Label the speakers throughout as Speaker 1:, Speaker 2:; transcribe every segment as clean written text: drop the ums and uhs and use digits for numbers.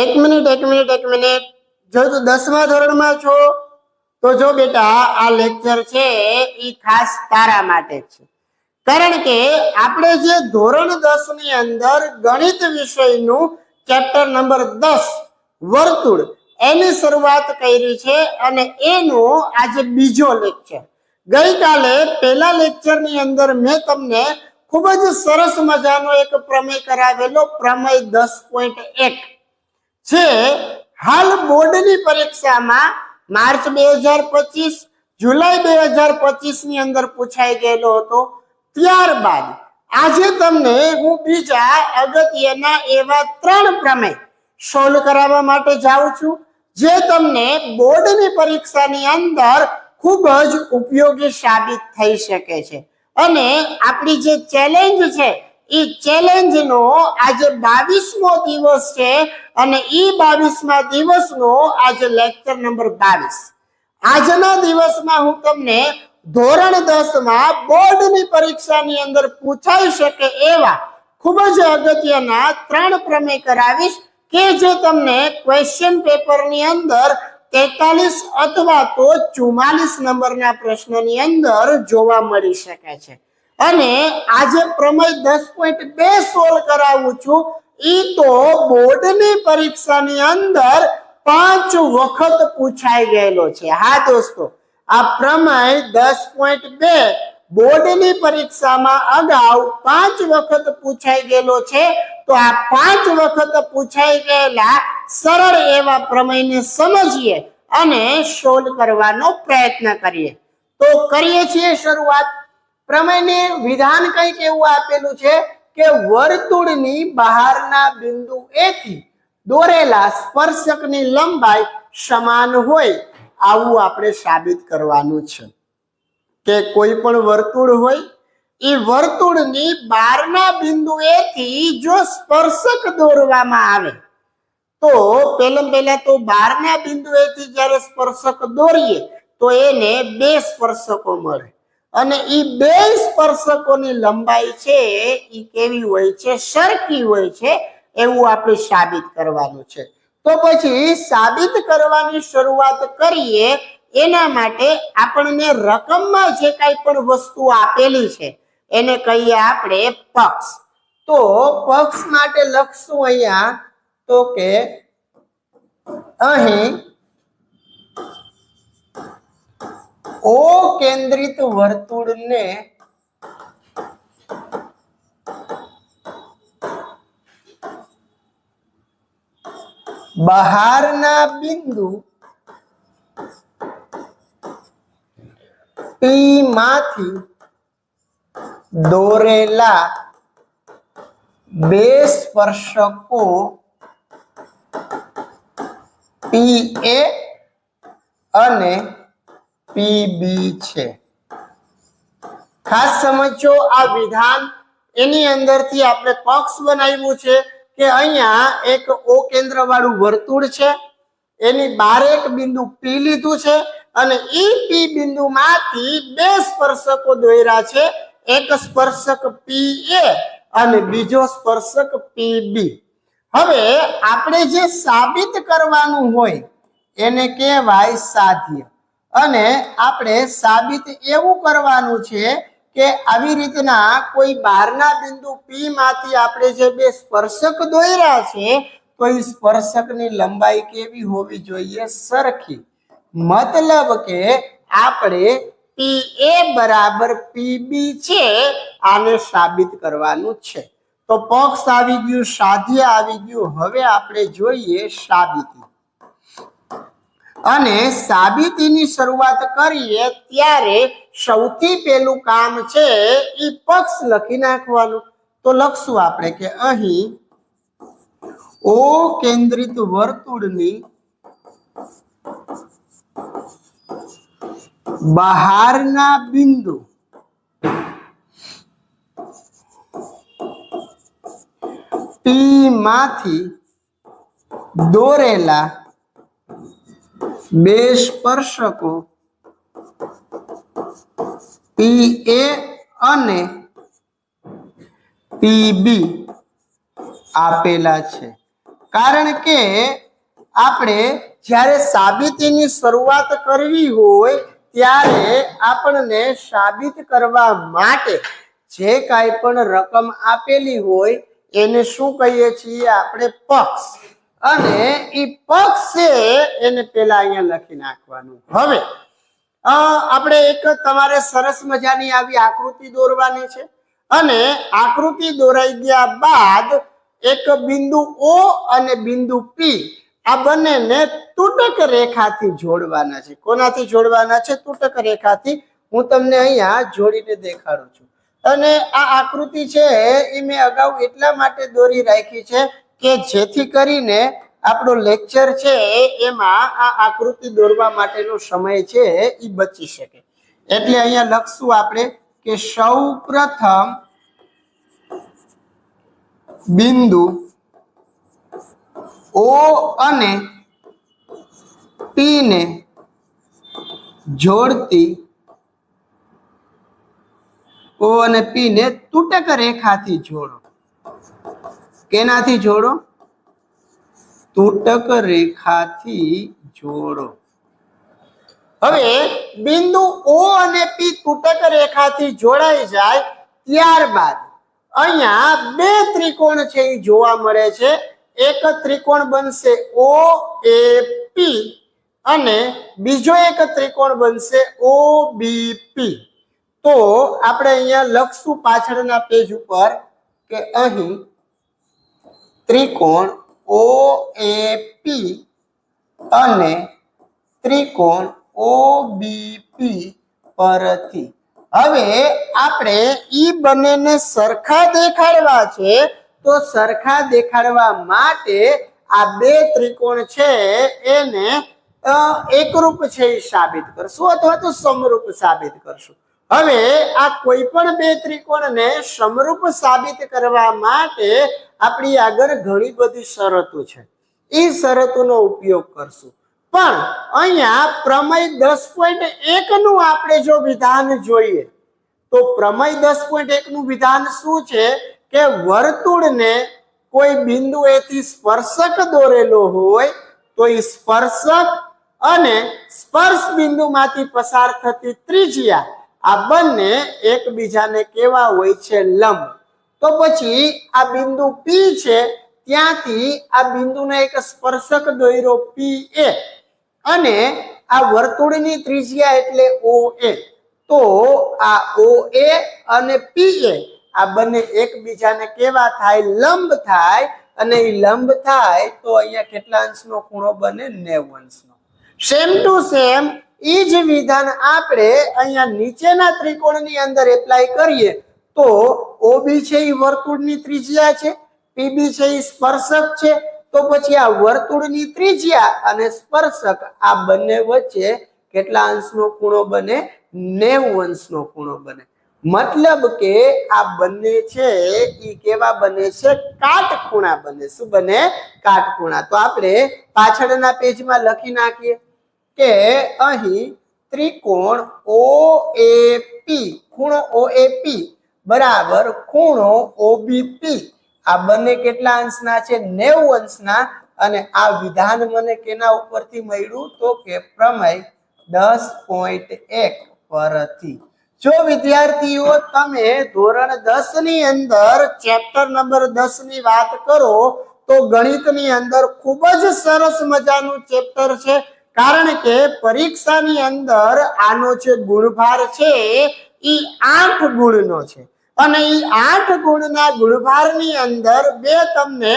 Speaker 1: एक मिनिट जो तू 10मा ધોરણમાં છો તો જો બેટા આ લેક્ચર છે ઈ ખાસ તારા માટે છે કારણ કે આપણે જે ધોરણ 10 ની અંદર ગણિત વિષયનું ચેપ્ટર નંબર 10 વર્તુળ એની શરૂઆત કરી છે અને એનો આજે બીજો લેક્ચર ગઈકાલે પહેલા લેક્ચરની અંદર મેં તમને ખૂબ જ સરસ મજાનો એક પ્રમેય કરાવેલો પ્રમેય 10.1 છે हाल बोर्ड की परीक्षा में मार्च 2025 जुलाई 2025 ની અંદર પૂછાઈ ગયેલો હતો ત્યારબાદ આજે તમને હું બીજા અગત્યના એવા 3 પ્રમેય સોલ્વ કરાવવા માટે જાઉં છું જે તમને બોર્ડની પરીક્ષાની અંદર ખૂબ જ ઉપયોગી સાબિત થઈ શકે છે અને આપણી જે ચેલેન્જ છે ઈ ચેલેન્જ નો આજે 22મો દિવસ છે અને ઈ 22મા દિવસનો આજે લેક્ચર નંબર 22 આજના દિવસમાં હું તમને ધોરણ 10 માં બોર્ડની પરીક્ષાની અંદર પૂછાઈ શકે એવા ખૂબ જ અગત્યના 3 પ્રમેય કરાવીશ કે જે તમને ક્વેશ્ચન પેપરની અંદર 43 અથવા તો 44 નંબરના પ્રશ્નની અંદર જોવા મળી શકે છે અને આજે પ્રમેય 10.2 સોલ્વ કરાવું છું ઈ તો બોર્ડની પરીક્ષાની અંદર 5 વખત પૂછાઈ ગયેલો છે હા દોસ્તો આ પ્રમેય 10.2 બોર્ડની પરીક્ષામાં અગાઉ 5 વખત પૂછાઈ ગયેલો છે તો આ 5 વખત પૂછાઈ ગયેલા સરળ એવા પ્રમેયને સમજીએ અને સોલ્વ કરવાનો પ્રયત્ન કરીએ તો કરીએ છીએ શરૂઆત प्रमेयने विधान कई केवुं आपेलुं छे के वर्तुळनी बहारना बिंदु ए थी दोरेला स्पर्शकनी लंबाई समान होय आवुं आपणे साबित करवानुं छे के कोई पण वर्तुळ होय ई वर्तुळनी बहारना बिंदु ए थी जो स्पर्शक दोरवामां आवे तो पहेला तो बहारना बिंदु ए थी ज्यारे स्पर्शक दोरीए तो एने 2 स्पर्शको मळे અને ઈ 2 સ્પર્શકોની લંબાઈ છે ઈ કેવી હોય છે સરખી હોય છે એવું આપણે સાબિત કરવાનું છે તો પછી સાબિત કરવાની શરૂઆત કરીએ એના માટે આપણને રકમમાં જે કાઈ પણ વસ્તુ આપેલી છે એને કહીએ આપણે પક્ષ તો પક્ષ માટે લખશું અહીંયા તો કે અહીં ओ केंद्रित वर्तुळ ने बहारना बिंदु P माथी दोरेला 2 स्पर्शको PA અને PB છે ખાસ સમજો આ વિધાન એની અંદરથી આપણે પક્ષ બનાવ્યું છે કે અહીંયા એક O કેન્દ્ર વાળું વર્તુળ છે એની બહાર એક બિંદુ P લીધું છે અને ઈ P બિંદુમાંથી 2 સ્પર્શકો દોર્યા છે એક સ્પર્શક PA અને બીજો સ્પર્શક PB હવે આપણે જે સાબિત કરવાનું હોય એને કહેવાય સાધ્ય અને આપણે સાબિત એવું કરવાનું છે કે આવી રીતના કોઈ બહારના બિંદુ P માંથી આપણે જે 2 સ્પર્શક દોર્યા છે તો એ સ્પર્શકની લંબાઈ કેવી હોવી જોઈએ સરખી મતલબ કે આપણે PA બરાબર PB છે આને સાબિત કરવાનું છે તો પક્ષ આવી ગયું સાધ્ય આવી ગયું હવે આપણે જોઈએ સાબિતી અને સાબિતીની શરૂઆત કરીએ ત્યારે સૌથી પહેલું કામ છે ઈ પક્ષ લખી નાખવાનું તો લખશું આપણે કે અહીં O કેન્દ્રિત વર્તુળની બહારના બિંદુ P માંથી દોરેલા 2 સ્પર્શકો PA અને PB આપેલા છે કારણ કે આપણે જ્યારે સાબિતીની શરૂઆત કરવી હોય ત્યારે આપણને સાબિત કરવા માટે જે કાંઈ પણ રકમ આપેલી હોય એને શું કહીએ છીએ આપણે પક્ષ, અને એ પક્ષ છે એને પેલા અહીંયા લખી નાખવાનું. હવે આપણે એક તમારે સરસ મજાની આવી આકૃતિ દોરવાની છે, અને આકૃતિ દોરાઈ ગયા બાદ એક બિંદુ O અને બિંદુ P આ બંનેને તૂટક રેખાથી જોડવાના છે. કોનાથી જોડવાના છે? તૂટક રેખાથી. હું તમને અહીંયા જોડીને દેખાડું છું. અને આ આકૃતિ છે એ મેં અગાઉ એટલા માટે દોરી રાખી છે કે જેથી કરીને આપણો લેક્ચર છે એમાં આ આકૃતિ દોરવા માટેનો સમય છે એ બચી શકે. એટલે અહીંયા લખશું આપણે કે સૌ પ્રથમ બિંદુ O અને P ને જોડતી O અને P ને તૂટક રેખાથી જોડો. કેનાથી જોડો? તૂટક રેખાથી જોડો. હવે બિંદુ O અને P તૂટક રેખાથી જોડાઈ જાય ત્યારબાદ અહીંયા બે ત્રિકોણ છે એ જોવા મળે છે. એક ત્રિકોણ બનશે OAP અને બીજો એક ત્રિકોણ બનશે OBP. તો આપણે અહીંયા લખશું પાછળના પેજ ઉપર કે અહીં ત્રિકોણ OAP અને ત્રિકોણ OBP પરથી. હવે આપણે ઈ બંનેને સરખા દેખાડવા છે, તો સરખા દેખાડવા માટે આ બે ત્રિકોણ છે એને એકરૂપ છે એ સાબિત કરશું અથવા તો સમરૂપ સાબિત કરશું. હવે આ કોઈ પણ બે ત્રિકોણને સમરૂપ સાબિત કરવા માટે આપણી આગળ ઘણી બધી શરતો છે. એ શરતોનો ઉપયોગ કરશું. પણ અહીંયા પ્રમેય 10.1 નું આપણે જો વિધાન જોઈએ તો પ્રમેય 10.1 નું વિધાન શું છે કે વર્તુળને કોઈ બિંદુએથી સ્પર્શક દોરેલો હોય તો એ સ્પર્શક અને સ્પર્શ બિંદુમાંથી પસાર થતી ત્રિજ્યા આ બંને એકબીજાને કેવા હોય છે? લંબ. તો પછી આ બિંદુ P છે ત્યાંથી આ બિંદુને એક સ્પર્શક દોર્યો PA અને આ વર્તુળની ત્રિજ્યા એટલે OA. તો આ OA અને PA આ બંને એકબીજાને કેવા થાય? લંબ થાય. અને એ લંબ થાય તો અહીંયા કેટલા અંશનો ખૂણો બને? 90 અંશનો. સેમ ટુ સેમ એ જ વિધાન આપણે અહીંયા નીચેના ત્રિકોણની અંદર એપ્લાય કરીએ તો OB છે એ વર્તુળની ત્રિજ્યા છે, PB છે એ સ્પર્શક છે. તો પછી આ વર્તુળની ત્રિજ્યા અને સ્પર્શક આ બંને વચ્ચે કેટલા અંશનો ખૂણો બને? 90 અંશનો ખૂણો બને. મતલબ કે આ બંને છે એ કેવા બને છે? કાટખૂણા બને. શું બને? કાટખૂણા. તો આપણે પાછળના પેજમાં લખી નાખીએ કે અહીં ત્રિકોણ OAP, ખૂણો OAP બરાબર ખૂણો OBP આ બંને કેટલા અંશના છે? 90 અંશના. અને આ વિધાન મને કેના ઉપરથી મળ્યું? તો કે પ્રમેય 10.1 પરથી. જો વિદ્યાર્થીઓ તમે ધોરણ 10 ની અંદર ચેપ્ટર નંબર 10 ની વાત કરો તો ગણિતની અંદર ખૂબ જ સરસ મજાનું ચેપ્ટર છે. કારણ કે પરીક્ષાની અંદર આનો જે ગુણભાર છે એ 8 ગુણનો છે અને એ 8 ગુણના ગુણભારની અંદર બે તમને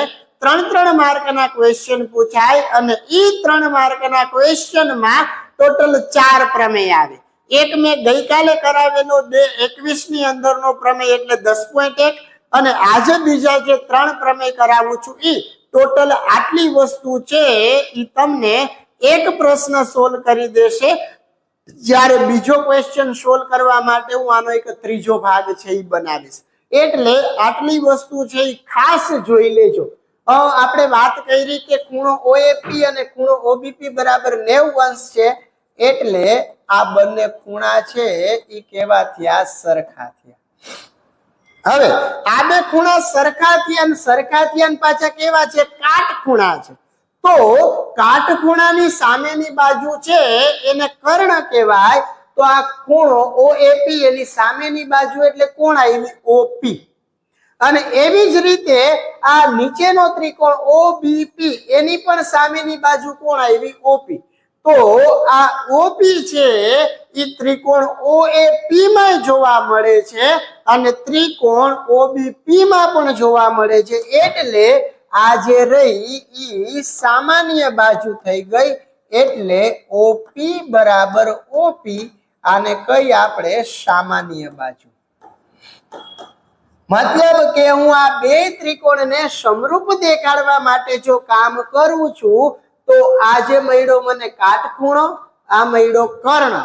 Speaker 1: 3 માર્કના ક્વેશ્ચન પૂછાય અને એ 3 માર્કના ક્વેશ્ચનમાં ટોટલ 4 પ્રમેય આવે. એક મેં ગઈકાલે કરાવેલો 21 ની અંદરનો પ્રમેય એટલે 10.1 અને આજે બીજા જે 3 પ્રમેય કરાવું છું એ ટોટલ આટલી વસ્તુ છે એ તમને એક પ્રશ્ન સોલ્વ કરી દેશે. જ્યારે બીજો ક્વેશ્ચન સોલ્વ કરવા માટે હું આનો એક ત્રીજો ભાગ છે એ બનાવીશ. એટલે આટલી વસ્તુ છે એ ખાસ જોઈ લેજો. આપણે વાત કરી કે ખૂણો OAP અને ખૂણો OBP બરાબર 90 અંશ છે. એટલે આ બંને ખૂણા છે એ કેવા થયા? સરખા થયા. હવે આ બે ખૂણા સરખા થયા પાછા કેવા છે? કાટખૂણા છે. તો કાટખૂણાની સામેની બાજુ છે એને કર્ણ કહેવાય. તો આ ખૂણો OAP એની સામેની બાજુ એટલે કોણ આવી? OP. અને એવી જ રીતે આ નીચેનો ત્રિકોણ OBP એની પણ સામેની બાજુ કોણ આવી? OP. તો આ OP છે એ ત્રિકોણ OAP માં જોવા મળે છે અને ત્રિકોણ OBP માં પણ જોવા મળે છે. એટલે આ જે રહી ઈ સામાન્ય બાજુ થઈ ગઈ. એટલે OP બરાબર OP આને કઈ આપણે સામાન્ય બાજુ. મતલબ કે હું આ બે ત્રિકોણને સમરૂપ દેખાડવા માટે જો કામ કરું છું તો આ જે મળ્યો મને કાટખૂણો, આ મળ્યો કર્ણ.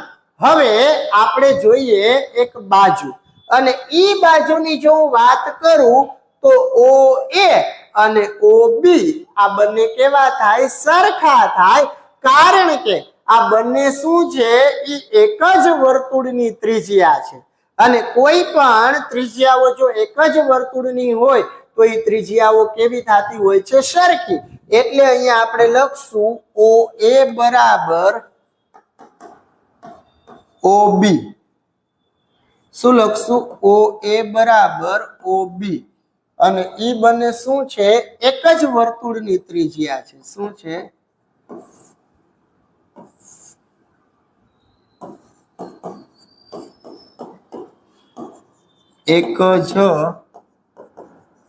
Speaker 1: હવે આપણે જોઈએ એક બાજુ અને ઈ બાજુની જો હું વાત કરું તો OA અને OB આ બંને કેવા થાય? સરખા થાય. કારણ કે આ બંને શું છે? ઈ એક જ વર્તુળની ત્રિજ્યા છે અને કોઈ પણ ત્રિજ્યાઓ જો એક જ વર્તુળની હોય તો એ ત્રિજ્યાઓ કેવી થતી હોય છે? સરખી. એટલે અહીંયા આપણે લખશું OA બરાબર OB. શું લખશું? OA બરાબર OB. અને ઈ બંને શું છે? એક જ વર્તુળની ત્રિજ્યા છે. શું છે? એક જ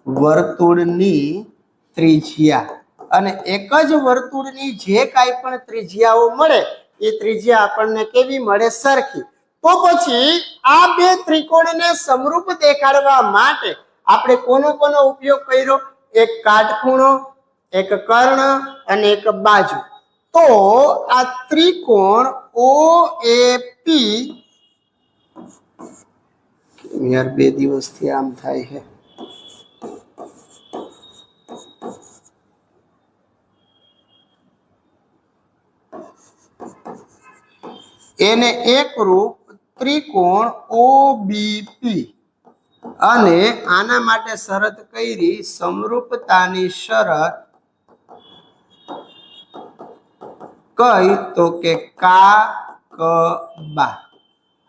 Speaker 1: વર્તુળની ત્રિજ્યા. અને એક જ વર્તુળની જે કાંઈ પણ ત્રિજ્યાઓ મળે એ ત્રિજ્યા આપણને કેવી મળે? સરખી. તો પછી આ બે ત્રિકોણને સમરૂપ દેખાડવા માટે આપણે કોનો ઉપયોગ કર્યો? એક કાટખૂણો, એક કર્ણ અને એક બાજુ. તો આ ત્રિકોણ OAP યાર 2 દિવસથી આમ થાય છે. એને એકરૂપ ત્રિકોણ OBP અને આના માટે શરત કરી સમરૂપતાની શરત કઈ? તો કે કાકબા.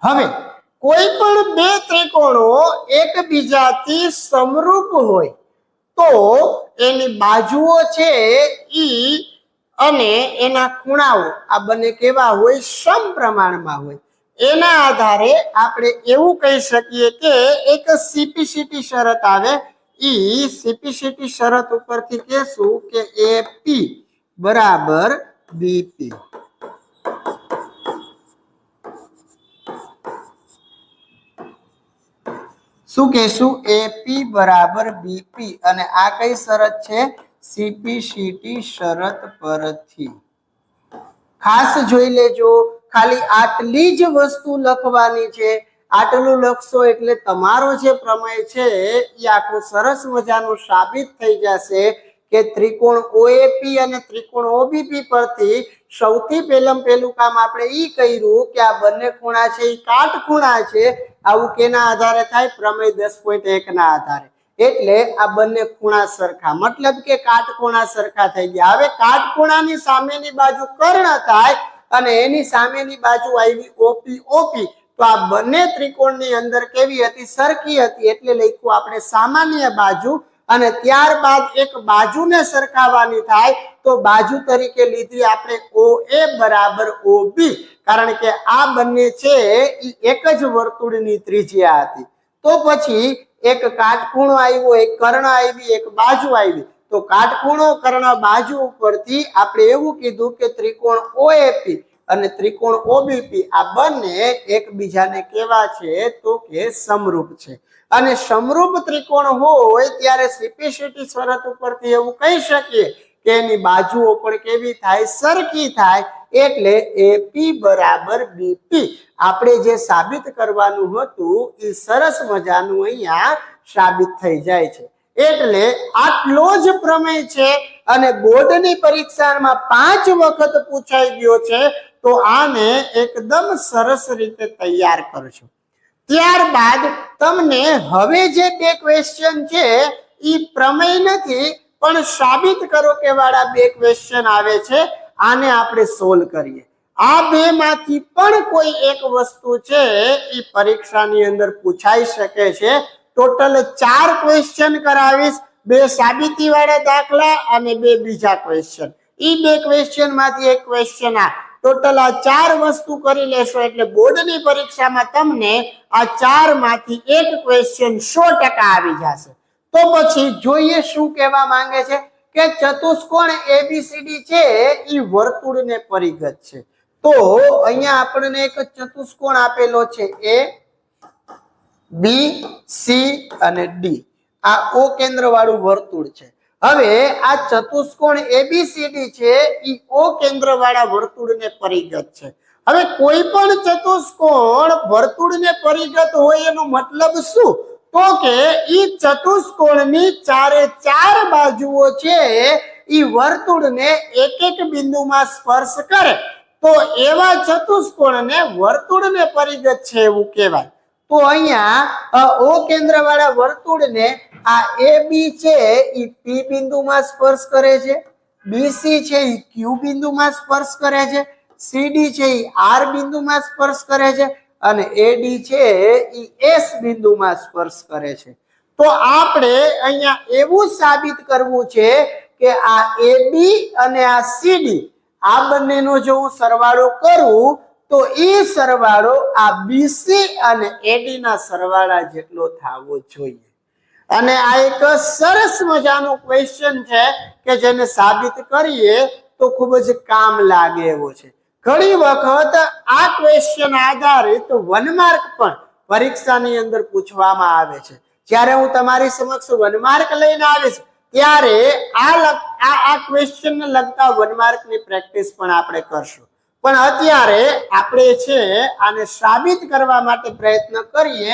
Speaker 1: હવે કોઈ પણ બે ત્રિકોણો એકબીજાથી સમરૂપ હોય તો એની બાજુઓ છે ઈ અને એના ખૂણાઓ આ બંને કેવા હોય? સમપ્રમાણમાં હોય. એના આધારે આપણે એવું કહી શકીએ કે એક CPCT શરત આવે. ઈ CPCT શરત ઉપરથી કહેશું કે AP બરાબર BP. શું કહેશું? AP બરાબર BP. અને આ કઈ શરત છે? CPCT શરત પરથી. ખાસ જોઈ લેજો. ખાલી આટલી જ વસ્તુ લખવાની છે. આટલું લખશો એટલે તમારો જે પ્રમેય છે એ આખું સરસ મજાનું સાબિત થઈ જશે કે ત્રિકોણ OAP અને ત્રિકોણ OBP પરથી સૌથી પહેલું કામ આપણે ઈ કર્યું કે આ બંને ખૂણા છે એ કાટખૂણા છે. આવું કેના આધારે થાય? પ્રમેય 10.1 ના આધારે. એટલે આ બંને ખૂણા સરખા, મતલબ કે કાટખૂણા સરખા થઈ ગયા. હવે કાટખૂણાની સામેની બાજુ કર્ણ થાય અને એની સામેની બાજુ આવી OP. તો આ બંને ત્રિકોણની અંદર કેવી હતી? સરખી હતી. એટલે લખ્યું આપણે સામાન્ય બાજુ. અને ત્યારબાદ એક બાજુને સરખાવવાની થાય તો બાજુ તરીકે લીધી આપણે OA બરાબર OB. કારણ કે આ બંને છે એ એક જ વર્તુળની ત્રિજ્યા હતી. તો પછી એક કાટખૂણો આવ્યો, એક કર્ણ આવી, એક બાજુ આવી. તો કાટખૂણો, કર્ણ, બાજુ ઉપરથી આપણે એવું કીધું કે ત્રિકોણ OAP અને ત્રિકોણ OBP આ બંને એકબીજાને કેવા છે? તો કે સમરૂપ છે. અને સમરૂપ ત્રિકોણ હોય ત્યારે CPCT શરત ઉપરથી એવું કહી શકીએ કે એની બાજુઓ પણ કેવી થાય? સરખી થાય. એટલે AP બરાબર BP આપણે જે સાબિત કરવાનું હતું એ સરસ મજાનું અહીંયા સાબિત થઈ જાય છે. એટલે આટલો જ પ્રમેય છે અને બોર્ડની પરીક્ષામાં 5 વખત પૂછાઈ ગયો છે. તો આને એકદમ સરસ રીતે તૈયાર કરજો. ત્યારબાદ તમને હવે જે બે ક્વેશ્ચન છે એ પ્રમેય નથી પણ સાબિત કરો કે વાળા બે ક્વેશ્ચન આવે છે, આને આપણે સોલ્વ કરીએ. આ બે માંથી પણ કોઈ એક વસ્તુ છે એ પરીક્ષાની અંદર પૂછાઈ શકે છે. ટોટલ 4 ક્વેશ્ચન કરાવીશ, 2 સાબિતી વાળા દાખલા અને 2 બીજા ક્વેશ્ચન. ઈ 2 ક્વેશ્ચન માંથી એક ક્વેશ્ચન આ ટોટલ આ 4 વસ્તુ કરી લેશો એટલે બોર્ડની પરીક્ષામાં તમને આ 4 માંથી એક ક્વેશ્ચન 100% આવી જશે. તો પછી જોઈએ શું કહેવા માંગે છે કે ચતુષ્કોણ એબીસીડી છે એ વર્તુળને પરિગત છે. તો અહીંયા આપણને એક ચતુષ્કોણ આપેલો છે એ બી સી અને ડી. આ ઓ કેન્દ્ર વાળું વર્તુળ છે. હવે આ ચતુષ્કોણ એબીસીડી છે એ ઓ કેન્દ્ર વાળા વર્તુળને પરિગત છે. હવે કોઈ પણ ચતુષ્કોણ વર્તુળને પરિગત હોય એનો મતલબ શું? તો કે ઈ ચતુષ્કોણની ચારે 4 બાજુઓ છે ઈ વર્તુળને એક એક બિંદુમાં સ્પર્શ કરે તો એવા ચતુષ્કોણને વર્તુળને પરિગત છે એવું કહેવાય. તો અહીંયા ઓ કેન્દ્ર વાળા વર્તુળને આ એ બી છે ઈ પી બિંદુમાં સ્પર્શ કરે છે, બીસી છે ઈ ક્યુ બિંદુમાં સ્પર્શ કરે છે, સીડી છે ઈ આર બિંદુમાં સ્પર્શ કરે છે અને એડી છે ઈ એસ બિંદુમાં સ્પર્શ કરે છે. તો આપણે અહીંયા એવું સાબિત કરવું છે કે આ એબી અને આ સીડી આ બંનેનો જો હું સરવાળો કરું તો એ સરવાળો આ બીસી અને એડી ના સરવાળા જેટલો થવો જોઈએ. અને આ એક સરસ મજાનો ક્વેશ્ચન છે કે જેને સાબિત કરીએ તો ખૂબ જ કામ લાગે એવો છે. ઘણી વખત આ ક્વેશ્ચન આધારિત 1 માર્ક પણ પરીક્ષાની અંદર પૂછવામાં આવે છે. જ્યારે હું તમારી સમક્ષ 1 માર્ક લઈને આવીશ ત્યારે આ ક્વેશ્ચન ને લગતા 1 માર્કની પ્રેક્ટિસ પણ આપણે કરશું. પણ અત્યારે આપણે છે આને સાબિત કરવા માટે પ્રયત્ન કરીએ.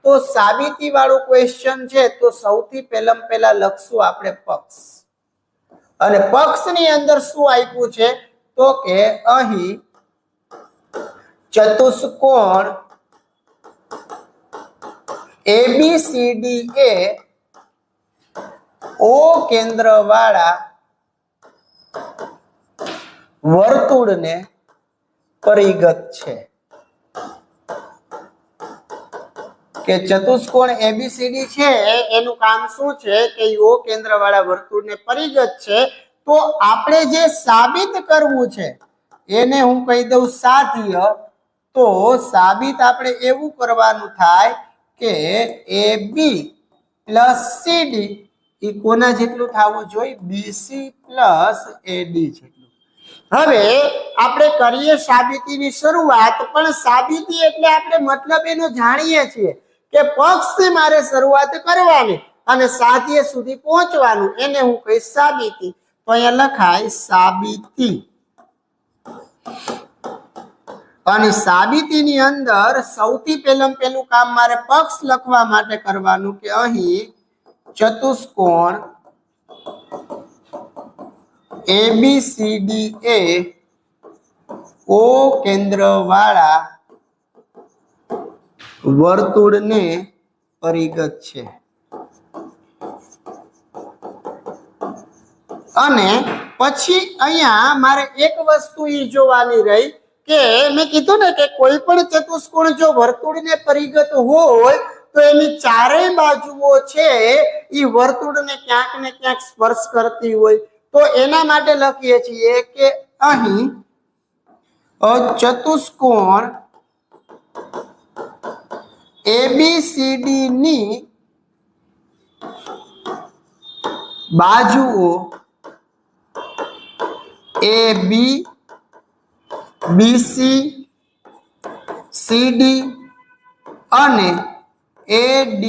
Speaker 1: તો સાબિતી વાળું ક્વેશ્ચન છે તો સૌથી પહેલા લખશું આપણે પક્ષ. અને પક્ષની અંદર શું આપ્યું છે તો કે અહીં ચતુષ્કોણ એબીસીડી એ ઓ કેન્દ્ર વાળા વર્તુળને પરિગત છે. કે ચતુષ્કોણ એબીસીડી છે એનું કામ શું છે કે ઓ કેન્દ્ર વાળા વર્તુળને પરિગત છે. તો આપણે જે સાબિત કરવું છે એને હું કહી દઉં સાધ્ય. તો સાબિત આપણે એવું કરવાનું થાય કે AB પ્લસ CD એ કોના જેટલું થવું જોઈએ? BC પ્લસ AD જેટલું. હવે આપણે કરીએ સાબિતીની શરૂઆત. પણ સાબિતી એટલે આપણે મતલબ એનો જાણીએ છીએ કે પક્ષથી મારે શરૂઆત કરવાની અને સાધ્ય સુધી પહોંચવાનું, એને હું કહીશ સાબિતી. તો અહીંયા લખાય સાબિતી. અને સાબિતીની અંદર સૌથી પહેલું કામ મારે પક્ષ લખવા માટે કરવાનું કે અહીં ચતુષ્કોણ એબીસીડી એ ઓ કેન્દ્ર વાળા વર્તુળને પરિગત છે. અને પછી અહીંયા મારે એક વસ્તુ ઈ જોવાની રહી કે મેં કીધું ને કે કોઈ પણ ચતુષ્કોણ જો વર્તુળને પરિગત હોય તો એની ચારેય બાજુઓ છે ઈ વર્તુળને ક્યાંક ને ક્યાંક સ્પર્શ કરતી હોય. તો એના માટે લખીએ છીએ કે અહીં ચતુષ્કોણ એબીસીડી ની બાજુઓ AB, BC, CD અને AD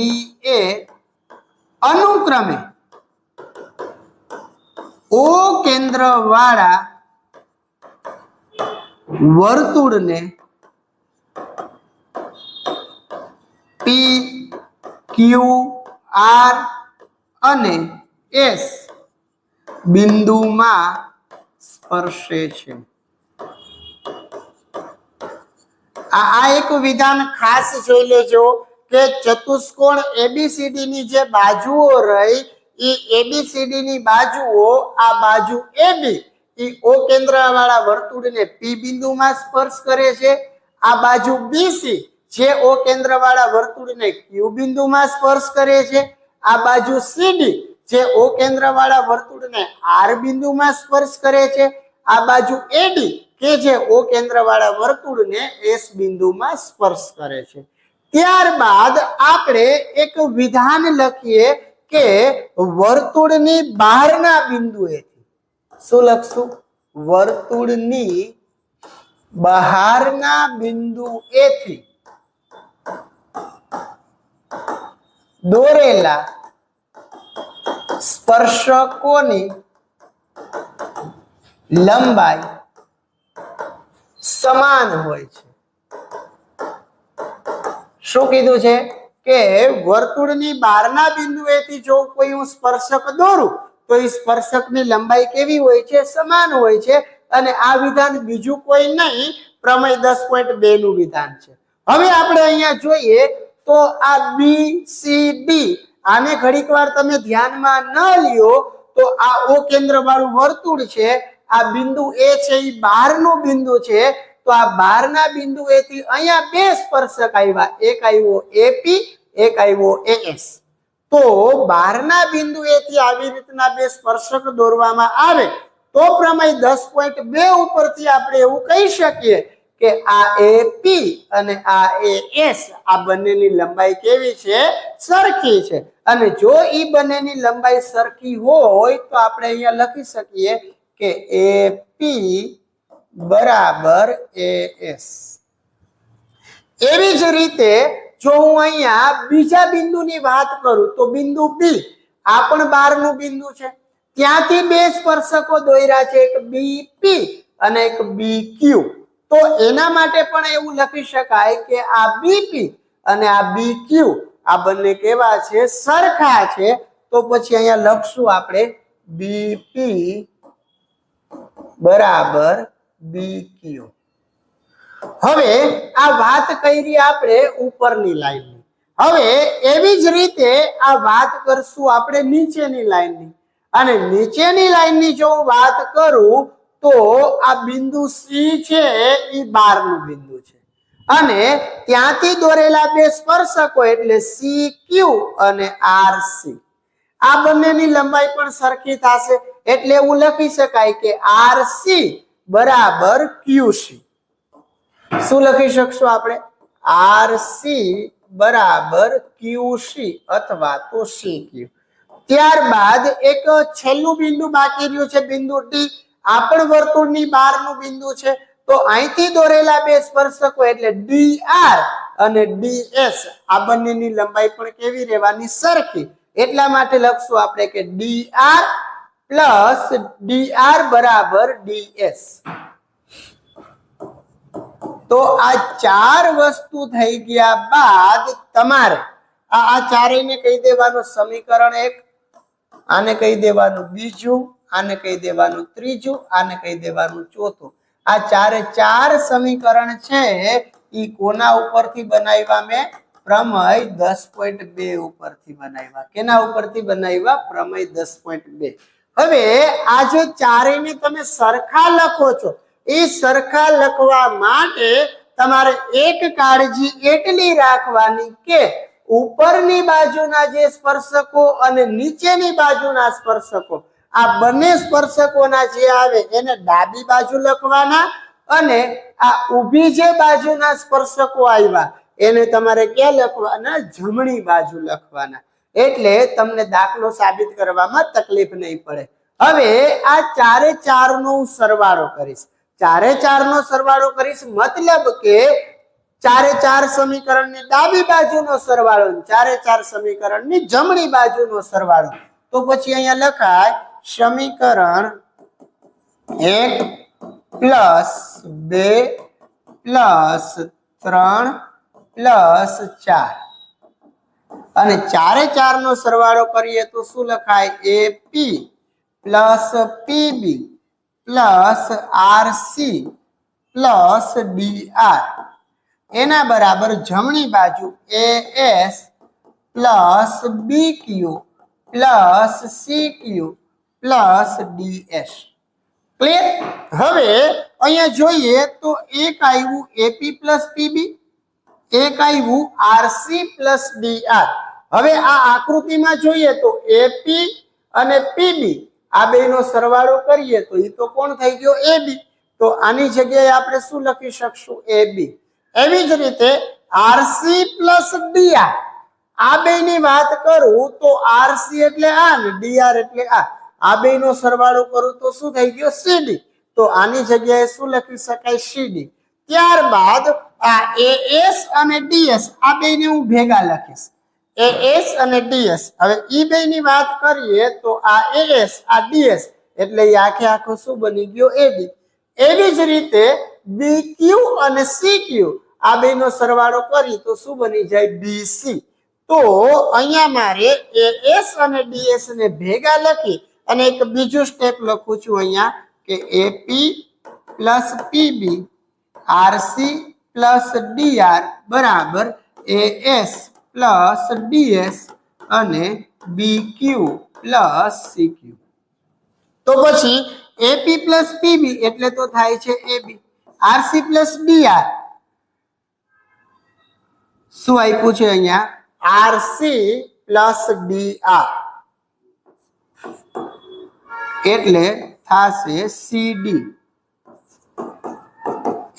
Speaker 1: એ અનુક્રમે ઓ કેન્દ્ર વાળા વર્તુળને P, Q, R અને S બિંદુમાં સ્પર્શે છે. આ એક વિધાન ખાસ જોઈ લેજો કે ચતુષ્કોણ એબીસીડી ની જે બાજુઓ રહી એ એબીસીડી ની બાજુઓ આ બાજુ એબી એ ઓ કેન્દ્ર વાળા વર્તુળને પી બિંદુમાં સ્પર્શ કરે છે, આ બાજુ બીસી જે ઓ કેન્દ્ર વાળા વર્તુળને ક્યુ બિંદુમાં સ્પર્શ કરે છે, આ બાજુ સીડી જે ઓ કેન્દ્ર વાળા વર્તુળને આર બિંદુમાં સ્પર્શ કરે છે, આ બાજુ એડી કે જે ઓ કેન્દ્ર વાળા વર્તુળને એસ બિંદુમાં સ્પર્શ કરે છે. ત્યારબાદ આપણે એક વિધાન લખીએ કે વર્તુળની બહારના બિંદુએથી, શું લખશું? વર્તુળની બહારના બિંદુએથી દોરેલા સ્પર્શકોની લંબાઈ સમાન હોય છે. શું કીધું છે કે વર્તુળની બહારના બિંદુએથી જો કોઈ હું સ્પર્શક દોરું તો એ સ્પર્શકની લંબાઈ કેવી હોય છે? સમાન હોય છે. અને આ વિધાન બીજું કોઈ નહીં, પ્રમેય 10.2 નું વિધાન છે. હવે આપણે અહીંયા જોઈએ તો આ બી સી ડી આને ઘડીક વાર તમે ધ્યાનમાં ન લ્યો તો આ ઓ કેન્દ્ર વાળું વર્તુળ છે, આ બિંદુ એ છે એ બહારનું બિંદુ છે, તો આ બહારના બિંદુએથી અહીંયા બે સ્પર્શક આવ્યા, એક આવ્યો એપી, એક આવ્યો એએસ. તો બહારના બિંદુએથી આવી રીતના બે સ્પર્શક દોરવામાં આવે તો પ્રમેય 10.2 ઉપરથી આપણે એવું કહી શકીએ કે આ એપી અને આ એએસ આ બંનેની લંબાઈ કેવી છે? સરખી છે. અને જો ઈ બંનેની લંબાઈ સરખી હોય તો આપણે અહીંયા લખી શકીએ કે એપી બરાબર એએસ. એવી જ રીતે જો હું અહીંયા બીજા બિંદુની વાત કરું તો બિંદુ બી આ પણ બહારનું બિંદુ છે, ત્યાંથી બે સ્પર્શકો દોર્યા છે, એક બીપી અને એક બીક્યુ. તો એના માટે પણ એવું લખી શકાય કે આ બીપી અને આ બીક્યુ આ બંને કેવા છે? સરખા છે. તો પછી અહીંયા લખશું આપણે બીપી બરાબર બીક્યુ. હવે આ વાત કરી આપણે ઉપરની લાઈનની. હવે એવી જ રીતે આ વાત કરશું આપણે નીચેની લાઈનની. અને નીચેની લાઈનની જો હું વાત કરું તો આ બિંદુ સી છે એ બહારનું બિંદુ છે અને ત્યાંથી દોરેલા બે સ્પર્શકો એટલે સી ક્યુ અને આર સી આ બંનેની લંબાઈ પણ સરખી થશે. એટલે એવું લખી શકાય કે આર સી બરાબર ક્યુસી. શું લખી શકશું આપણે? આર સી બરાબર ક્યુસી અથવા તો સી ક્યુ. ત્યારબાદ એક છેલ્લું બિંદુ બાકી રહ્યું છે, બિંદુ ડી. આ પણ વર્તુળની બહારનું બિંદુ છે. તો અહીંથી દોરેલા બે સ્પર્શકો એટલે ડી આર અને ડી એસ આ બંનેની લંબાઈ પણ કેવી રહેવાની? સરખી. એટલા માટે લખશું આપણે કે D R plus D R બરાબર ડી એસ. તો આ ચાર વસ્તુ થઈ ગયા બાદ તમારે આ ચારેયને કહી દેવાનું સમીકરણ એક, આને કહી દેવાનું બીજું, આને કહી દેવાનું ત્રીજું, આને કહી દેવાનું ચોથું. આ ચારે ચાર સમીકરણ છે એ કોના ઉપરથી બનાવ્યા? મેં પ્રમેય 10.2 ઉપરથી બનાવ્યા. કેના ઉપરથી બનાવ્યા? પ્રમેય 10.2. હવે આ જે ચારેયને તમે સરખા લખો છો એ સરખા લખવા માટે તમારે એક કાળજી એટલી રાખવાની કે ઉપરની બાજુના જે સ્પર્શકો અને નીચેની બાજુના સ્પર્શકો આ બંને સ્પર્શકોના જે આવે એને ડાબી બાજુ લખવાના અને આ ઊભી જે બાજુના સ્પર્શકો આવ્યા એને તમારે ક્યાં લખવાના? જમણી બાજુ લખવાના. એટલે તમને દાખલો સાબિત કરવામાં તકલીફ નહીં પડે. હવે આ ચારે ચારનો સરવાળો કરીશ. ચારે ચારનો સરવાળો કરીશ મતલબ કે ચારે ચાર સમીકરણની ડાબી બાજુનો સરવાળો, ચારે ચાર સમીકરણની જમણી બાજુનો સરવાળો. તો પછી અહીંયા લખાય સમીકરણ 1 પ્લસ 2 પ્લસ 3 પ્લસ 4 અને ચારે ચાર નો સરવાળો કરીએ તો શું લખાય? A P plus P B plus R C plus D R. એના બરાબર જમણી બાજુ AS plus BQ plus CQ plus DS. Clear? હવે અહીંયા જોઈએ તો એક આવ્યું AP પ્લસ PB, એક આવ્યું RC પ્લસ DR. હવે આ આકૃતિમાં જોઈએ તો AP અને PB આ બેનો સરવાળો કરીએ તો એ તો કોણ થઈ ગયો AB. તો આની જગ્યાએ આપણે શું લખી શકશું AB. એવી જ રીતે RC પ્લસ DR આ બેની વાત કરું તો RC એટલે આ ને DR એટલે આ બેનો સરવાળો કરું તો શું થઈ ગયો CD. તો આની જગ્યાએ શું લખી શકાય CD. ત્યારબાદ આ AS અને DS આ બેને હું ભેગા લખીશ AS અને DS. હવે ઈ બેની વાત કરીએ તો આ AS આ DS એટલે એ આખે આખો શું બની ગયો AD. એવી જ રીતે BQ અને CQ આ બેનો સરવાળો કરી તો શું બની જાય BC. તો અહીંયા મારે AS અને DS ને ભેગા લખી અને એક બીજું સ્ટેપ લખું છું અહીંયા કે AP plus PB RC plus DR બરાબર AS પ્લસ DS અને BQ પ્લસ CQ. તો પછી AP પ્લસ PB એટલે તો થાય છે AB. RC પ્લસ DR શું આપ્યું છે અહીંયા RC પ્લસ DR એટલે થશે CD.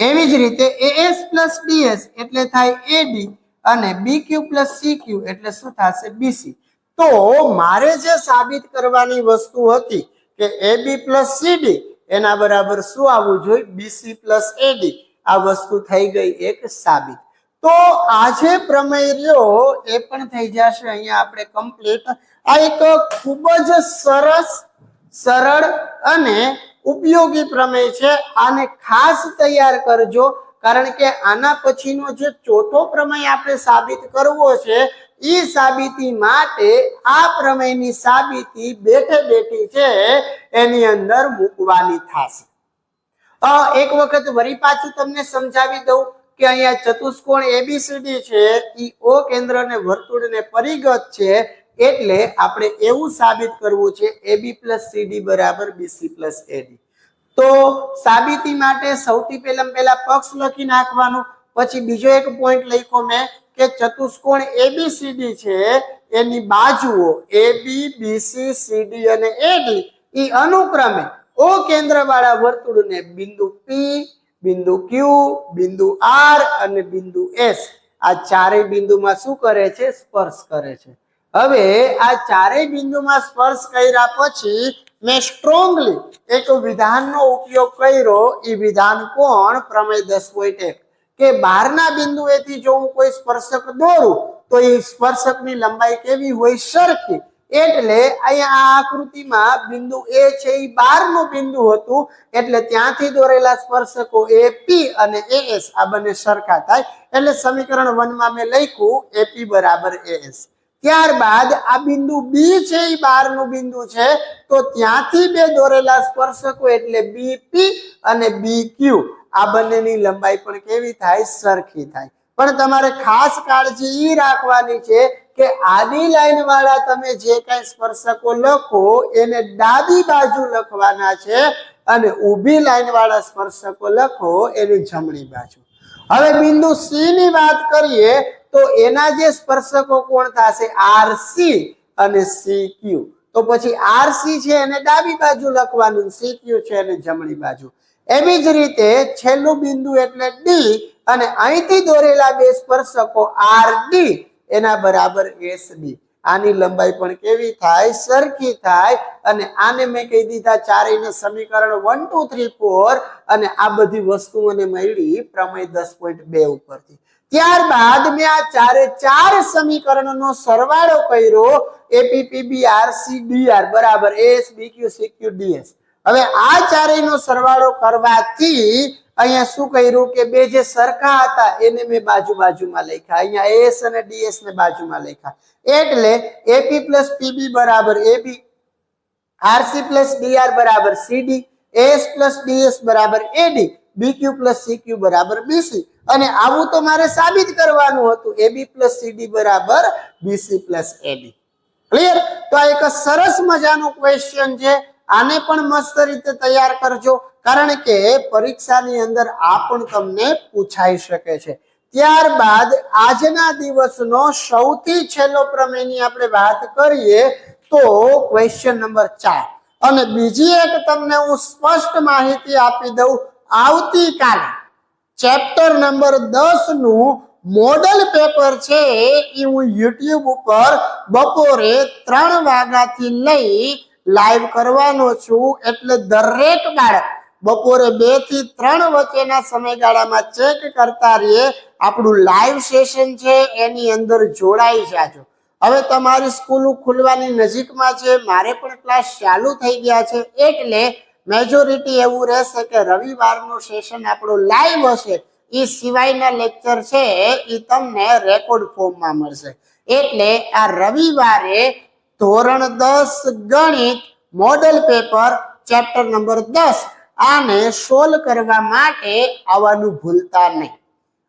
Speaker 1: એવી જ રીતે AS પ્લસ DS એટલે થાય AD અને BQ પ્લસ CQ એટલે શું થશે BC. તો મારે જે સાબિત કરવાની વસ્તુ હતી કે AB પ્લસ CD એના બરાબર શું આવવું જોઈએ BC પ્લસ AD. આ વસ્તુ થઈ ગઈ એક સાબિત. તો આ જે પ્રમેય રહ્યો એ પણ થઈ જશે અહીંયા આપણે કમ્પ્લીટ. આ એક ખૂબ જ સરસ સરળ અને ઉપયોગી પ્રમેય છે. આને ખાસ તૈયાર કરજો કારણ કે આના પછીનો જે ચોથો પ્રમેય આપણે સાબિત કરવો છે એ સાબિતી માટે આ પ્રમેયની સાબિતી બેઠે બેઠી છે એની અંદર મૂકવાની થશે. એક વખત વળી પાછું તમને સમજાવી દઉં કે અહીંયા ચતુષ્કોણ ABCD છે એ O કેન્દ્ર અને વર્તુળને પરિગત છે એટલે આપણે એવું સાબિત કરવું છે AB પ્લસ CD બરાબર BC પ્લસ AD. તો સાબિતી માટે સૌથી પહેલા પક્ષ લખી નાખવાનું. પછી બીજો એક પોઈન્ટ લખ્યો મેં કે ચતુષ્કોણ ABCD છે એની બાજુઓ AB BC CD અને AD એ અનુક્રમે O કેન્દ્ર વાળા વર્તુળને બિંદુ P બિંદુ Q બિંદુ R અને બિંદુ S આ ચારેય બિંદુમાં શું કરે છે સ્પર્શ કરે છે. હવે આ ચારેય બિંદુમાં સ્પર્શ કર્યા પછી મેં સ્ટ્રોંગલી એક વિધાનનો ઉપયોગ કર્યો. એ વિધાન કોણ પ્રમેય 10.1 કે બહારના બિંદુએથી જો હું કોઈ સ્પર્શક દોરું તો એ સ્પર્શકની લંબાઈ કેવી હોય સરખી. એટલે અહીંયા આ આકૃતિમાં બિંદુ A છે એ બહારનું બિંદુ હતું એટલે ત્યાંથી દોરેલા સ્પર્શકો AP અને AS આ બંને સરખા થાય એટલે સમીકરણ 1 માં મેં લખ્યું AP બરાબર AS. ત્યારબાદ આ બિંદુ B છે એ બહારનું બિંદુ છે તો ત્યાંથી બે દોરેલા સ્પર્શકો એટલે BP અને BQ આ બંનેની લંબાઈ પણ કેવી થાય સરખી થાય. પણ તમારે ખાસ કાળજી એ રાખવાની છે કે આડી લાઈન વાળા તમે જે કઈ સ્પર્શકો લખો એને ડાબી બાજુ લખવાના છે અને ઊભી લાઈન વાળા સ્પર્શકો લખો એની જમણી બાજુ. હવે બિંદુ C ની વાત કરીએ તો એના જે સ્પર્શકો કોણ થશે RC અને CQ. તો પછી RC છે એને ડાબી બાજુ લખવાનું, CQ છે એને જમણી બાજુ. એવી જ રીતે છેલ્લું બિંદુ એટલે D અને અહીંથી દોરેલા બે સ્પર્શકો RD એના બરાબર SD. આની લંબાઈ પણ કેવી થાય સરખી થાય અને આને મેં કહી દીધા ચારેયના સમીકરણ 1 2 3 4 અને આ બધી વસ્તુઓને મળી પ્રમેય 10.2 ઉપરથી. ત્યારબાદ મેં આ ચાર સમીકરણનો સરવાળો કર્યો APPBRCDR બરાબર ASBQCQDS. હવે આ ચારેયનો સરવાળો કરવાથી અહીંયા શું કર્યું કે બે જે સરખા હતા એને મેં બાજુમાં લખ્યા. અહીંયા AS અને DS ને બાજુમાં લખ્યા એટલે AP પ્લસ PB બરાબર AB, RC પ્લસ DR બરાબર CD, એસ પ્લસ ડીએસ બરાબર એડી, બીક્યુ પ્લસ સીક્યુ બરાબર બીસી. અને આવું તો મારે સાબિત કરવાનું હતું, એબી પ્લસ સીડી બરાબર બીસી પ્લસ એડી. ક્લિયર? તો આ એક સરસ મજાનો ક્વેશ્ચન છે. આને પણ મસ્ત રીતે તૈયાર કરજો, કારણ કે પરીક્ષાની અંદર આ પણ તમને પૂછાઈ શકે છે. ત્યારબાદ આજના દિવસનો સૌથી છેલ્લો પ્રમેયની આપણે વાત કરીએ તો ક્વેશ્ચન નંબર 4. અને બીજી એક તમને હું સ્પષ્ટ માહિતી આપી દઉં, આવતીકાલે ચેપ્ટર નંબર 10 નું મોડલ પેપર છે એ હું YouTube ઉપર બપોરે 3 વાગ્યાથી લઈ લાઈવ કરવાનો છું. એટલે દરેક બાળક બપોરે 2 થી 3 વચ્ચેના સમયગાળામાં ચેક કરતા રહીએ. આપણું લાઈવ સેશન છે એની અંદર જોડાઈ જાજો. હવે તમારી સ્કૂલ ખુલવાની નજીકમાં છે, મારે પણ ક્લાસ ચાલુ થઈ ગયા છે, એટલે મેજોરિટી એવું રહેશે કે રવિવારનું સેશન આપણું લાઈવ હશે. એ સિવાયના લેક્ચર છે એ તમને રેકોર્ડ ફોર્મમાં મળશે. એટલે આ રવિવારે ધોરણ 10 ગણિત મોડલ પેપર ચેપ્ટર નંબર 10 આને સોલ્વ કરવા માટે આવવાનું ભૂલતા નહીં.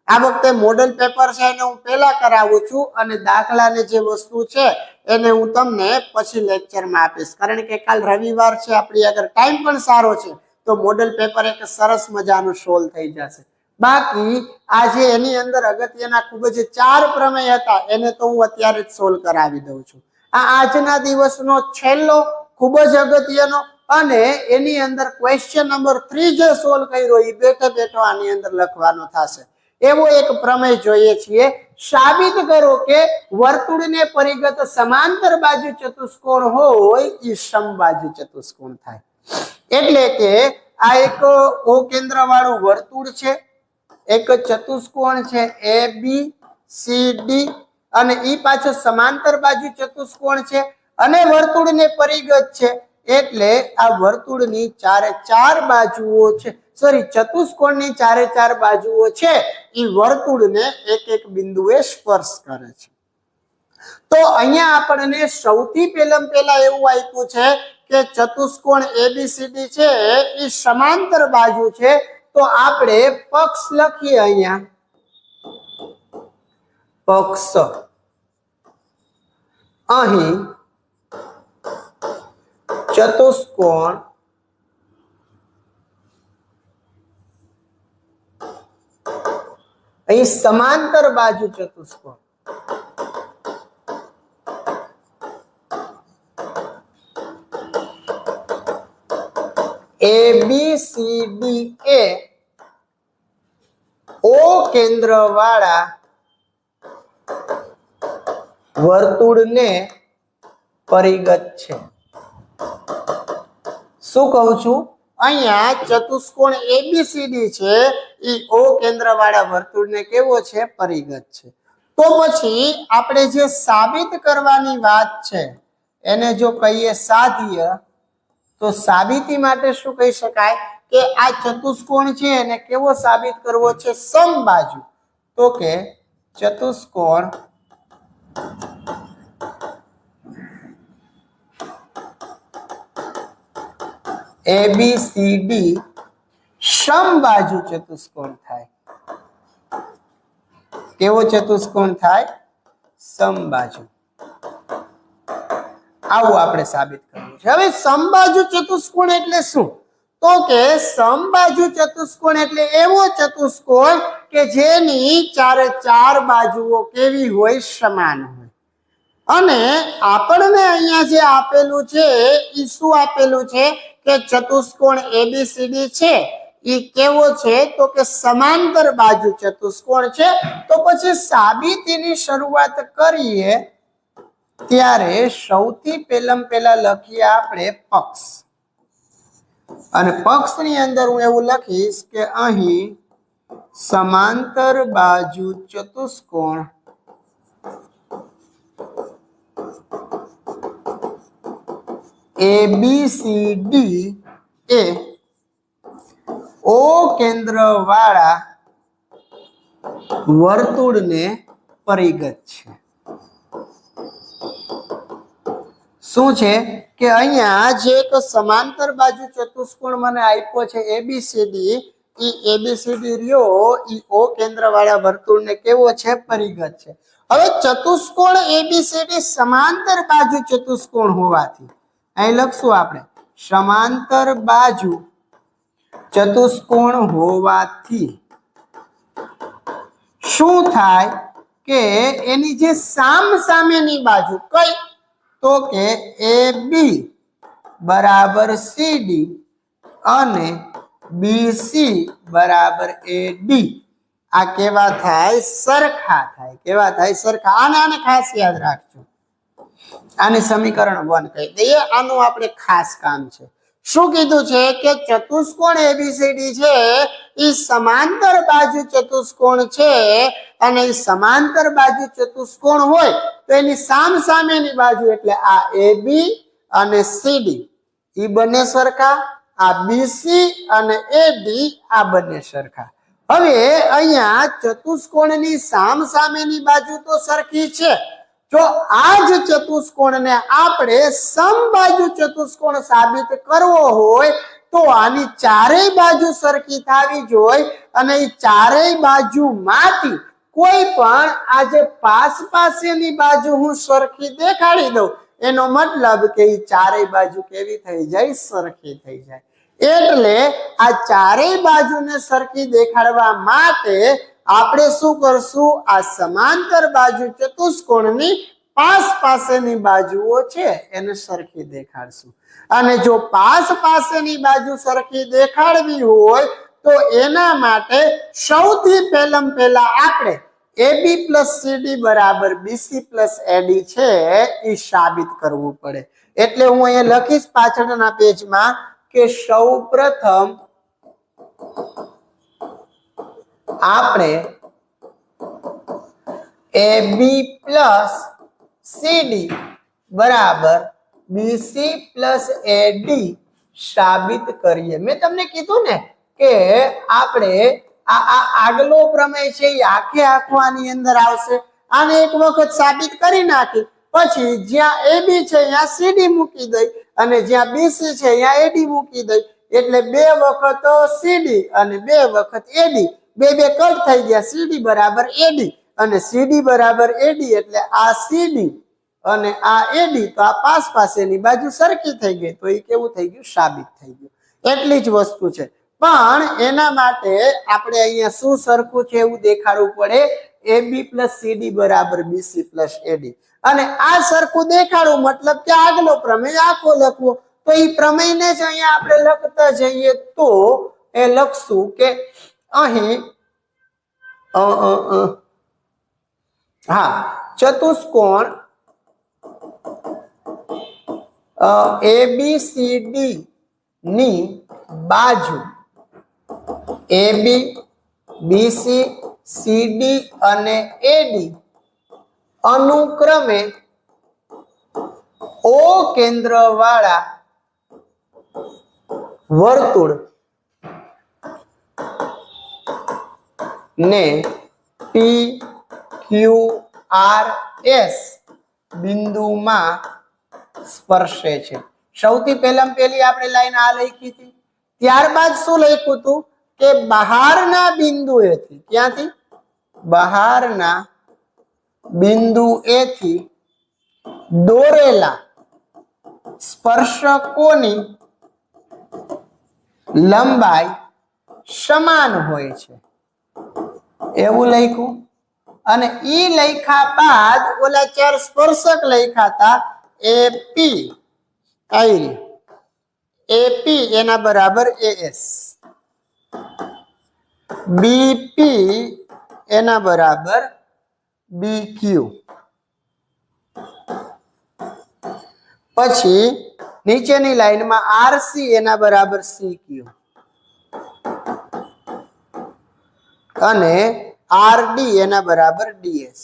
Speaker 1: આ વખતે મોડલ પેપર છે એને હું પહેલા કરાવું છું અને દાખલાની જે વસ્તુ છે એને હું તમને પછી લેક્ચરમાં આપીશ, કારણ કે કાલ રવિવાર છે, આપણી આગળ ટાઈમ પણ સારો છે, તો મોડલ પેપર એક સરસ મજાનું સોલ્વ થઈ જશે. બાકી આજે એની અંદર અગત્યના ખૂબ જ 4 પ્રમેય હતા, એને તો હું અત્યારે જ સોલ્વ કરાવી દઉં છું. આ આજના દિવસનો છેલ્લો ખૂબ જ અગત્યનો, અને એની અંદર ક્વેશ્ચન નંબર 3 જે સોલ્વ કર્યો એ બેઠે બેઠો આની અંદર લખવાનો થશે. એવો એક પ્રમેય જોઈએ છીએ. સાબિત કરો કે વર્તુળને પરિગત સમાંતર બાજુ ચતુષ્કોણ હોય એ સમબાજુ ચતુષ્કોણ થાય. એટલે કે આ એક ઓ કેન્દ્ર વાળું વર્તુળ છે, એક ચતુષ્કોણ છે ABCD, અને ઈ પાછો સમાંતર બાજુ ચતુષ્કોણ છે અને વર્તુળને પરિગત છે. એટલે આ વર્તુળની 4 બાજુઓ છે, ચતુષ્કોણની 4 બાજુઓ છે એ વર્તુળને એક એક બિંદુએ સ્પર્શ કરે છે. તો અહીંયા આપણને સૌથી પહેલા એવું આપ્યું છે કે ચતુષ્કોણ ABCD છે એ સમાંતર બાજુ છે. તો આપણે પક્ષ લખીએ, અહીંયા પક્ષ, અહીં ચતુષ્કોણ અહીં સમાંતર બાજુ ચતુષ્કોણ, ABCD એ ઓ કેન્દ્ર વાળા વર્તુળને પરિગત છે. શું કહું છું? અહીંયા ચતુષ્કોણ ABCD છે એ ઓ કેન્દ્ર વાળા વર્તુળને કેવો છે? પરિગત છે. તો પછી આપણે જે સાબિત કરવાની વાત છે એને જો કહીએ સાધ્ય, તો સાબિતી માટે શું કહી શકાય કે આ ચતુષ્કોણ છે એને કેવો સાબિત કરવો છે? સમબાજુ. તો કે ચતુષ્કોણ ABCD સમબાજુ ચતુષ્કોણ થાય. કેવો ચતુષ્કોણ થાય? સમબાજુ. આવું આપણે સાબિત કરવું છે. હવે સમબાજુ ચતુષ્કોણ એટલે શું? તો કે સમબાજુ ચતુષ્કોણ એટલે એવો ચતુષ્કોણ કે જેની 4 બાજુઓ કેવી હોય? સમાન હોય. અને આપણને અહીંયા જે આપેલું છે એ શું આપેલું છે કે ચતુષ્કોણ ABCD છે એ કેવો છે? તો કે સમાંતર બાજુ ચતુષ્કોણ છે. તો પછી સાબિતીની શરૂઆત કરીએ ત્યારે સૌથી પહેલા લખીએ આપણે પક્ષ, અને પક્ષની અંદર હું એવું લખીશ કે અહીં સમાંતર બાજુ ચતુષ્કોણ ABCD એ ઓ કેન્દ્ર વાળા વર્તુળને પરિગત છે. શું છે કે અહીંયા જે એક સમાંતર બાજુ ચતુષ્કોણ મને આપ્યો છે એબીસીડી, ઈ એબીસીડી રહ્યો ઈ ઓ કેન્દ્ર વાળા વર્તુળને કેવો છે? પરિઘત છે. હવે ચતુષ્કોણ એબીસીડી સમાંતર બાજુ ચતુષ્કોણ હોવાથી અહીં લખશું આપણે સમાંતર બાજુ ચતુષ્કોણ હોવાથી શું થાય કે એની જે સામસામેની બાજુ કઈ તો કે AB બરાબર CD અને BC બરાબર AD આ કેવા થાય? સરખા થાય. કેવા થાય? સરખા. આને ખાસ યાદ રાખજો. આને સમીકરણ 1 કહી દઈએ. આનું આપણે ખાસ કામ છે. શું કીધું છે કે ચતુષ્કોણ એબીસીડી છે એ સમાંતર બાજુ ચતુષ્કોણ છે અને એ સમાંતર બાજુ ચતુષ્કોણ હોય તો એની સામસામેની બાજુ એટલે આ AB અને CD એ બંને સરખા, આ BC અને AD આ બંને સરખા. હવે અહીંયા ચતુષ્કોણની સામસામેની બાજુ તો સરખી છે. જો આ જ ચતુષ્કોણને આપણે સમબાજુ ચતુષ્કોણ સાબિત કરવો હોય તો આની ચારેય બાજુ સરખી થવી જોઈએ અને એ ચારેય બાજુમાંથી કોઈ પણ આ જે પાસેની બાજુ હું સરખી દેખાડી દઉં એનો મતલબ કે એ ચારેય બાજુ કેવી થઈ જાય? સરખી થઈ જાય. એટલે આ ચારેય બાજુને સરખી દેખાડવા માટે આપણે શું કરશું? આ સમાંતર બાજુ ચતુષ્કોણની પાસેની બાજુઓ છે એને સરખી દેખાડશું. અને જો પાસેની બાજુ સરખી દેખાડવી હોય તો એના માટે સૌથી પહેલા આપણે AB plus CD બરાબર BC plus AD છે એ સાબિત કરવું પડે. એટલે હું અહીંયા લખીશ પાછળના પેજમાં કે સૌપ્રથમ આપણે AB plus CD બરાબર BC plus AD સાબિત કરીએ. મેં તમને કીધું ને કે આપણે આ આગલો પ્રમેય છે એ આખો આની અંદર આવશે. આને એક વખત સાબિત કરી નાખી પછી જ્યાં AB છે ત્યાં CD મૂકી દઈ અને જ્યાં BC છે ત્યાં AD મૂકી દઈ એટલે 2 વખત CD અને 2 વખત AD. બે કટ થઈ ગયા. CD બરાબર AD અને CD બરાબર AD એટલે આ CD અને આ AD તો આ પાસેની બાજુ સરખી થઈ ગઈ તો એ કેવું થઈ ગયું? સાબિત થઈ ગયું. એટલી જ વસ્તુ છે. પણ એના માટે આપણે અહીંયા શું સરખું છે એવું દેખાડવું પડે. AB plus CD બરાબર BC plus AD અને આ સરખું દેખાડવું મતલબ કે આગલો પ્રમેય આખો લખવો. તો એ પ્રમેયને જ અહીંયા આપણે લખતા જઈએ તો એ લખશું કે અહીં ચતુષ્કોણ ABCD ની બાજુ AB, BC, CD અને AD અનુક્રમે O કેન્દ્ર વાળા વર્તુળ ને PQRS બિંદુમાં સ્પર્શે છે. સૌથી પહેલી આપણે લાઈન આ લખી હતી. ત્યારબાદ શું લખ્યું હતું કે બહારના બિંદુએથી, ક્યાંથી? બહારના બિંદુએથી દોરેલા સ્પર્શકોની લંબાઈ સમાન હોય છે એવું લખ્યું. અને ઈ લખ્યા બાદ ઓલા 4 સ્પર્શક લખ્યા હતા AP AP એના બરાબર AS, BP એના બરાબર BQ, પછી નીચેની લાઈનમાં RC એના બરાબર CQ અને RD એના બરાબર DS.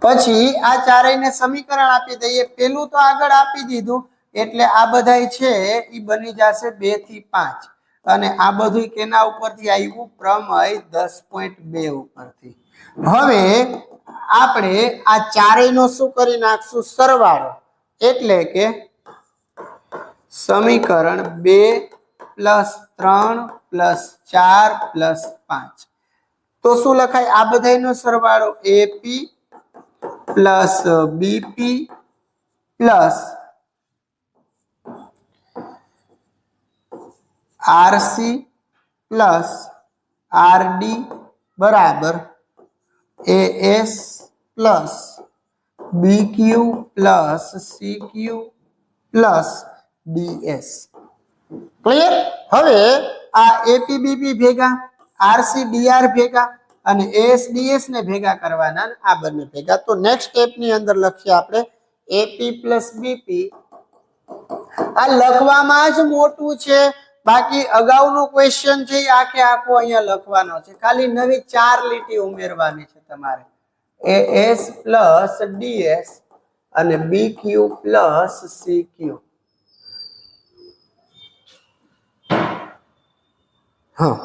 Speaker 1: પછી આ ચારેયને સમીકરણ આપી દઈએ. પેલું તો આગળ આપી દીધું એટલે આ બધાય છે ઈ બની જશે 2 થી 5 અને આ બધું કેના ઉપરથી આવ્યું? પ્રમેય 10.2 ઉપરથી. હવે આપણે આ ચારેયનો શું કરી નાખશું? સરવાળો. એટલે કે સમીકરણ 2 + 3 + 4 + 5. તો શું લખાય? આ બધાયનો સરવાળો AP + BP + RC + RD બરાબર AS + BQ + CQ + DS. Clear? હવે આ APBP ભેગા, RCDR ભેગા અને ASDS ને ભેગા કરવાના, આ બંને ભેગા. તો નેક્સ્ટ સ્ટેપ ની અંદર લખીએ આપણે AP + BP. આ લખવામાં જ મોટું છે, બાકી અગાઉનો ક્વેશ્ચન છે એ આખે આખો અહીંયા લખવાનો છે. ખાલી નવી 4 લીટી ઉમેરવાની છે તમારે. AS + DS અને BQ + CQ. હા,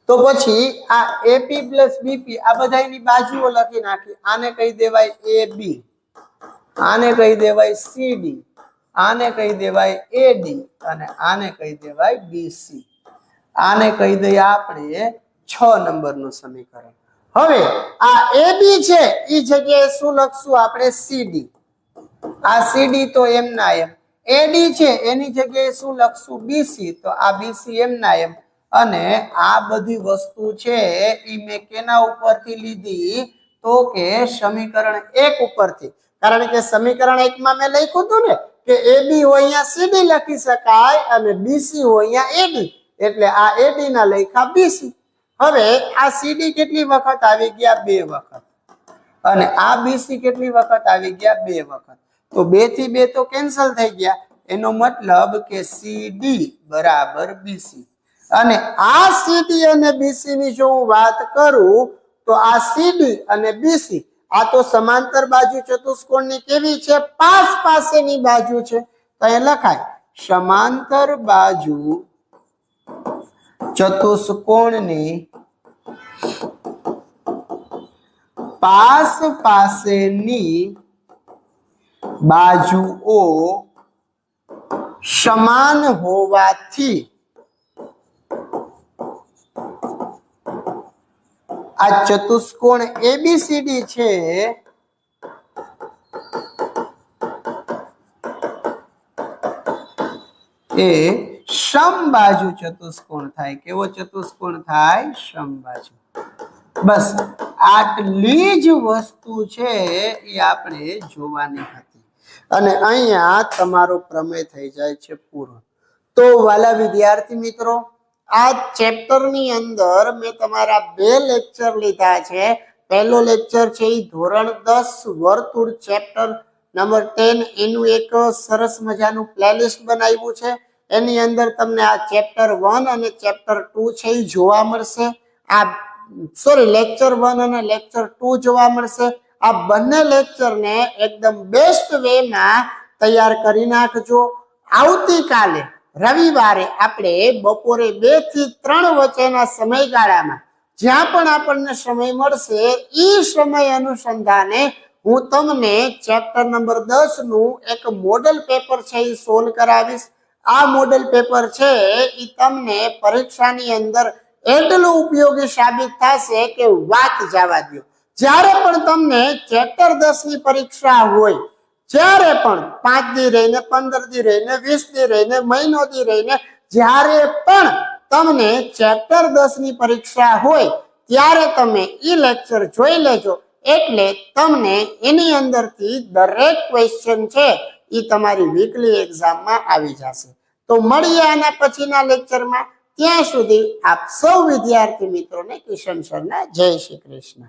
Speaker 1: તો પછી આ AP + BP આ બધાની બાજુઓ લખી નાખી. આને કહી દેવાય AB, આને કહી દેવાય CD, આને કહી દેવાય AD અને આને કહી દેવાય BC. આને કહી દઈએ આપણે 6 નંબરનું સમીકરણ. હવે આ AB છે એ જગ્યાએ શું લખશું આપણે? CD. આ CD તો એમ ના એમ. AD છે એની જગ્યાએ શું લખશું? BC. તો આ BC એમ ના એમ. અને આ બધી વસ્તુ છે એ મેં કેના ઉપરથી લીધી? તો કે સમીકરણ 1 ઉપરથી. કારણ કે સમીકરણ 1 માં મેં લખ્યું હતું ને કે AB હોય અહીંયા CD લખી શકાય અને BC હોય અહીંયા AD, એટલે આ AD ના લખ્યા BC. હવે આ CD કેટલી વખત આવી ગયા? 2 વખત. અને આ BC કેટલી વખત આવી ગયા? 2 વખત. તો 2 થી 2 તો કેન્સલ થઈ ગયા. એનો મતલબ કે CD બરાબર BC. અને આ CD અને BC ની જો હું વાત કરું તો આ CD અને BC આ તો સમાંતર બાજુ ચતુષ્કોણની કેવી છે? પાસ પાસેની બાજુ છે. તો એ લખાય સમાંતર બાજુ ચતુષ્કોણની પાસ પાસેની બાજુઓ સમાન હોવાથી આ ચતુષ્કોણ ABCD છે એ સમબાજુ ચતુષ્કોણ થાય. કેવો ચતુષ્કોણ થાય? સમબાજુ. બસ આટલી જ વસ્તુ છે એ આપણે જોવાની હતી અને અહીંયા તમારો પ્રમેય થઈ જાય છે પૂરો. તો વાલા વિદ્યાર્થી મિત્રો, આ ચેપ્ટર ની અંદર મેં તમારા 2 લેક્ચર લીધા છે. પહેલો લેક્ચર છે એ ધોરણ 10 વર્તુળ ચેપ્ટર નંબર 10 એનું એક સરસ મજાનું પ્લેલિસ્ટ બનાવ્યું છે. એની અંદર તમને આ ચેપ્ટર 1 અને ચેપ્ટર 2 છે એ જોવા મળશે. આ લેક્ચર 1 અને લેક્ચર 2 જોવા મળશે. આ બંને લેક્ચર ને એકદમ બેસ્ટ વે માં તૈયાર કરી નાખજો. આવતીકાલે રવિવારે આપણે બપોરે 2 થી 3 વચ્ચેના સમયગાળામાં જ્યાં પણ આપણને સમય મળશે એ સમય અનુસંધાને હું તમને ચેપ્ટર નંબર 10 નું એક મોડલ પેપર છે એ સોલ્વ કરાવીશ. આ મોડલ પેપર છે એ તમને પરીક્ષાની અંદર એટલું ઉપયોગી સાબિત થશે કે વાત જવા દો. જ્યારે પણ તમને ચેપ્ટર 10 ની પરીક્ષા હોય, જ્યારે પણ 5 દી રહીને, 15 દી રહીને, 20 દી રહીને, મહિનો દી રહીને, જ્યારે પણ તમને ચેપ્ટર 10 ની પરીક્ષા હોય ત્યારે તમે ઈ લેક્ચર જોઈ લેજો. એટલે તમને એની અંદરથી દરેક ક્વેશ્ચન છે એ તમારી વીકલી એક્ઝામમાં આવી જશે. તો મળીએ આના પછીના લેક્ચરમાં. ત્યાં સુધી આપ સૌ વિદ્યાર્થી મિત્રોને કિશન સરના જય શ્રી કૃષ્ણ.